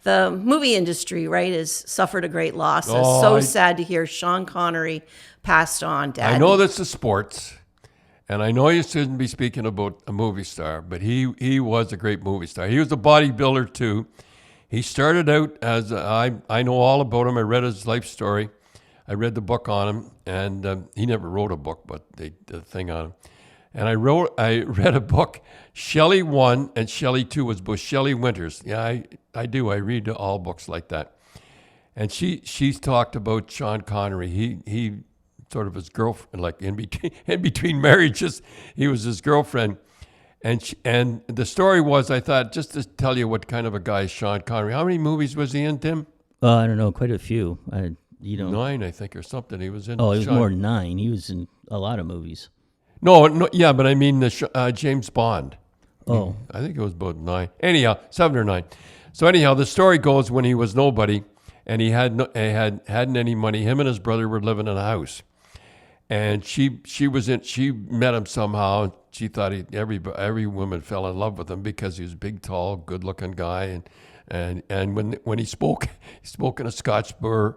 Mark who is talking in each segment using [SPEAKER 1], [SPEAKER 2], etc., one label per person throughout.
[SPEAKER 1] the movie industry, right, has suffered a great loss. It's sad to hear Sean Connery passed on, Dad.
[SPEAKER 2] I know this is sports, and I know you shouldn't be speaking about a movie star, but he was a great movie star. He was a bodybuilder too. He started out as I know all about him. I read his life story. I read the book on him, and he never wrote a book, but they did a thing on him. And I read a book. Shelley 1 and Shelley 2 was both Shelley Winters. Yeah, I do. I read all books like that. And she's talked about Sean Connery. He sort of his girlfriend, like in between marriages, he was his girlfriend. And the story was, I thought, just to tell you what kind of a guy is Sean Connery. How many movies was he in, Tim?
[SPEAKER 3] I don't know, quite a few.
[SPEAKER 2] 9, I think, or something. He was in.
[SPEAKER 3] Oh, it was more than 9. He was in a lot of movies.
[SPEAKER 2] No, yeah, but I mean the James Bond.
[SPEAKER 3] Oh,
[SPEAKER 2] I think it was about 9. Anyhow, 7 or 9. So anyhow, the story goes when he was nobody, and he hadn't any money. Him and his brother were living in a house, and she met him somehow. She thought every woman fell in love with him because he was a big, tall, good-looking guy, and when he spoke in a Scotch burr.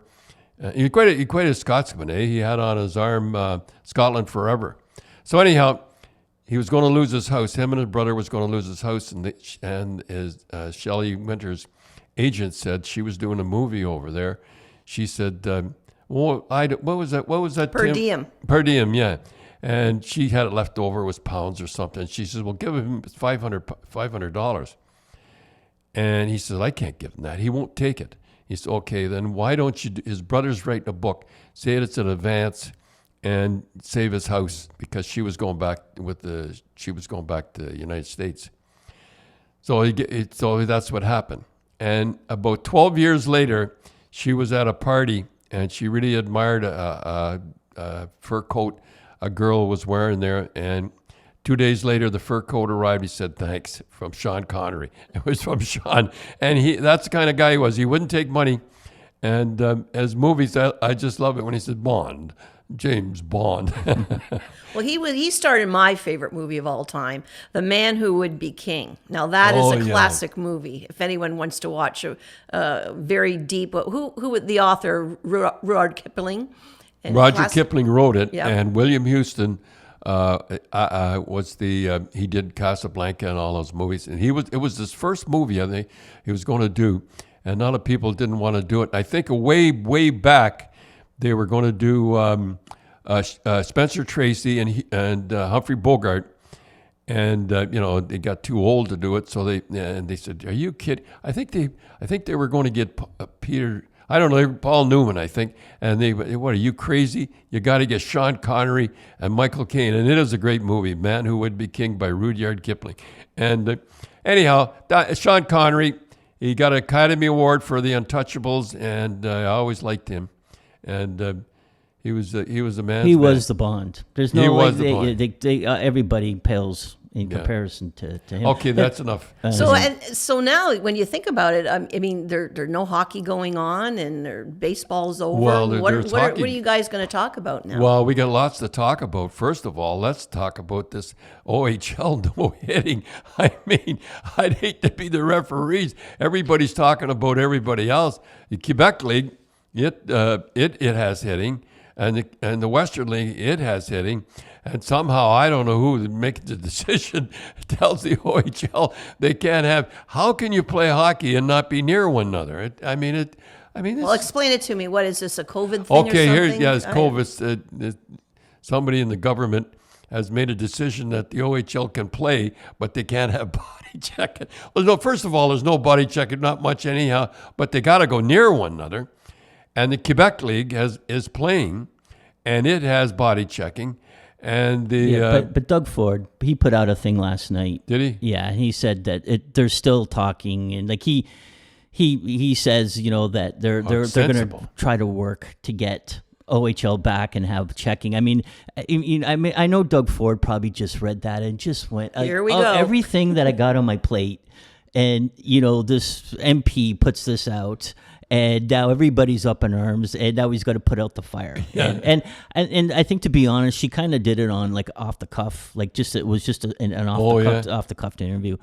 [SPEAKER 2] He quite a Scotsman, eh? He had on his arm Scotland Forever. So anyhow, he was going to lose his house. Him and his brother was going to lose his house, and his Shelley Winters' agent said she was doing a movie over there. She said, what was that?
[SPEAKER 1] Per
[SPEAKER 2] Tim?
[SPEAKER 1] diem.
[SPEAKER 2] Per diem, yeah. And she had it left over. It was pounds or something. She says, well, give him $500. And he says, I can't give him that. He won't take it. He said, okay, then why don't you his brother's writing a book, say it's in advance, and save his house, because she was going back to the United States. So that's what happened. And about 12 years later, she was at a party, and she really admired a fur coat a girl was wearing there, and 2 days later, the fur coat arrived. He said, thanks, from Sean Connery. It was from Sean. And that's the kind of guy he was. He wouldn't take money. And as movies, I just love it when he said, Bond, James Bond.
[SPEAKER 1] Well, he starred in my favorite movie of all time, The Man Who Would Be King. Now, that is a classic movie. If anyone wants to watch a very deep, who the author, Rudyard Kipling.
[SPEAKER 2] Kipling wrote it,
[SPEAKER 1] yep.
[SPEAKER 2] And William Houston he did Casablanca and all those movies, and it was his first movie I think he was going to do, and a lot of people didn't want to do it. I think way back they were going to do Spencer Tracy and Humphrey Bogart, and they got too old to do it, so they said, "Are you kidding?" I think they were going to get Peter. I don't know, Paul Newman, I think. And what, are you crazy? You got to get Sean Connery and Michael Caine. And it is a great movie, Man Who Would Be King by Rudyard Kipling. And anyhow, Sean Connery, he got an Academy Award for The Untouchables, and I always liked him. And he was a man's
[SPEAKER 3] he
[SPEAKER 2] man.
[SPEAKER 3] was the Bond. There's no way everybody pales in comparison to him.
[SPEAKER 2] Okay, that's enough.
[SPEAKER 1] So now, when you think about it, I mean, there's no hockey going on, and baseball's over.
[SPEAKER 2] Well,
[SPEAKER 1] what are you guys going to talk about now?
[SPEAKER 2] Well, we got lots to talk about. First of all, let's talk about this OHL no hitting. I mean, I'd hate to be the referees. Everybody's talking about everybody else. The Quebec League, it has hitting, and the Western League, it has hitting. And somehow, I don't know who makes the decision, tells the OHL they can't have. How can you play hockey and not be near one another?
[SPEAKER 1] Well, explain it to me. What is this, a COVID thing
[SPEAKER 2] okay,
[SPEAKER 1] or something?
[SPEAKER 2] It's COVID. Somebody in the government has made a decision that the OHL can play, but they can't have body checking. Well, no, first of all, there's no body checking, not much anyhow, but they got to go near one another. And the Quebec League is playing, and it has body checking. And
[SPEAKER 3] but Doug Ford, he put out a thing last night.
[SPEAKER 2] Did he?
[SPEAKER 3] Yeah, and he said that they're still talking, and like he says, that they're going to try to work to get OHL back and have checking. I mean, I know Doug Ford probably just read that and just went,
[SPEAKER 1] here we go.
[SPEAKER 3] Everything that I got on my plate, and this MP puts this out. And now everybody's up in arms, and now he's got to put out the fire.
[SPEAKER 2] Yeah.
[SPEAKER 3] And I think, to be honest, she kind of did it on like off the cuff, like it was just an off the cuff interview.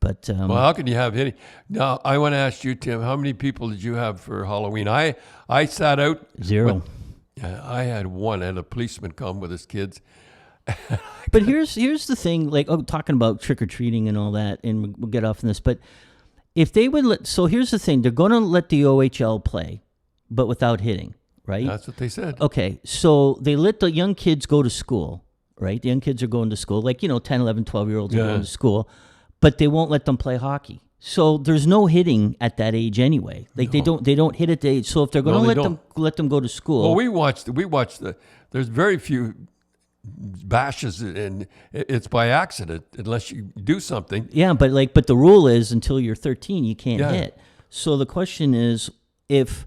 [SPEAKER 3] But
[SPEAKER 2] well, how can you have hitting? Now, I want to ask you, Tim, how many people did you have for Halloween? I sat out.
[SPEAKER 3] 0.
[SPEAKER 2] I had one. I had a policeman come with his kids.
[SPEAKER 3] But here's the thing, like, talking about trick-or-treating and all that, and we'll get off on this, but if they would so here's the thing, they're going to let the OHL play, but without hitting, right?
[SPEAKER 2] That's what they said.
[SPEAKER 3] Okay, so they let the young kids go to school, right? The young kids are going to school, like, 10, 11, 12-year-olds are going to school, but they won't let them play hockey. So there's no hitting at that age anyway. Like, they don't hit at the age. So if they're going to let them go to school.
[SPEAKER 2] Well, we watched there's very few bashes, and it's by accident unless you do something.
[SPEAKER 3] Yeah, but the rule is until you're 13 you can't hit. So the question is, if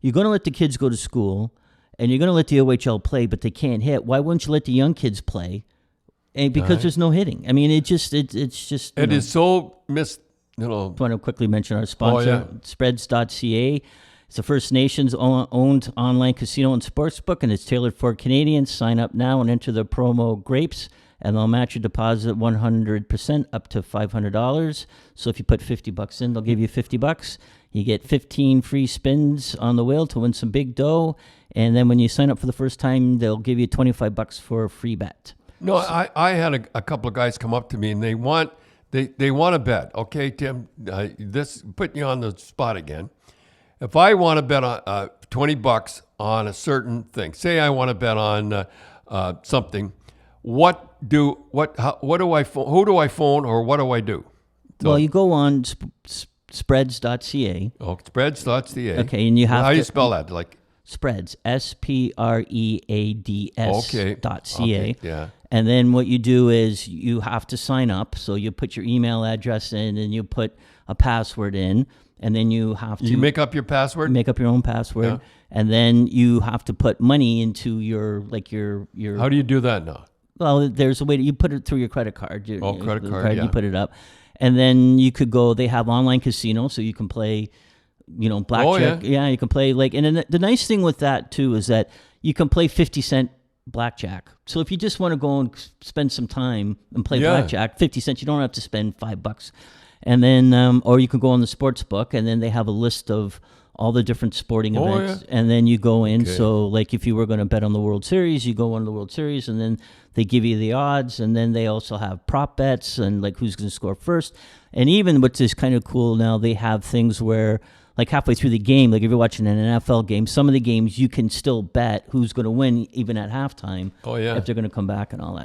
[SPEAKER 3] you're going to let the kids go to school and you're going to let the OHL play but they can't hit, why wouldn't you let the young kids play? And because there's no hitting. I mean, it's just
[SPEAKER 2] it is so missed.
[SPEAKER 3] I want to quickly mention our sponsor, Spreads.ca. It's a First Nations owned online casino and sportsbook, and it's tailored for Canadians. Sign up now and enter the promo GRAPES, and they'll match your deposit 100% up to $500. So if you put $50 in, they'll give you $50. You get 15 free spins on the wheel to win some big dough, and then when you sign up for the first time, they'll give you $25 for a free bet.
[SPEAKER 2] No, I had a couple of guys come up to me, and they want to bet. Okay, Tim, this putting you on the spot again. If I want to bet on $20 on a certain thing, say I want to bet on something, who do I phone, or what do I do? So,
[SPEAKER 3] well, you go on spreads.ca.
[SPEAKER 2] Oh, spreads.ca.
[SPEAKER 3] Okay, and you have
[SPEAKER 2] how do you spell that? Like
[SPEAKER 3] Spreads, SPREADS.
[SPEAKER 2] Okay.
[SPEAKER 3] .ca.
[SPEAKER 2] Okay, yeah.
[SPEAKER 3] And then what you do is you have to sign up. So you put your email address in, and you put a password in, and then you have to...
[SPEAKER 2] You make up your password?
[SPEAKER 3] Make up your own password. Yeah. And then you have to put money into your...
[SPEAKER 2] How do you do that now?
[SPEAKER 3] Well, there's a way you put it through your credit card.
[SPEAKER 2] Credit card, yeah.
[SPEAKER 3] You put it up. And then you could go... They have online casino, so you can play... blackjack.
[SPEAKER 2] Oh, yeah.
[SPEAKER 3] You can play and then the nice thing with that too is that you can play 50-cent blackjack. So if you just want to go and spend some time and play blackjack, 50 cents, you don't have to spend $5. And then, or you can go on the sports book, and then they have a list of all the different sporting events, and then you go in. Okay. So like if you were going to bet on the World Series, you go on the World Series, and then they give you the odds, and then they also have prop bets and like who's going to score first. And even which is kind of cool now, they have things where like halfway through the game, like if you're watching an NFL game, some of the games you can still bet who's going to win even at halftime.
[SPEAKER 2] Oh, yeah.
[SPEAKER 3] If they're going to come back and all that.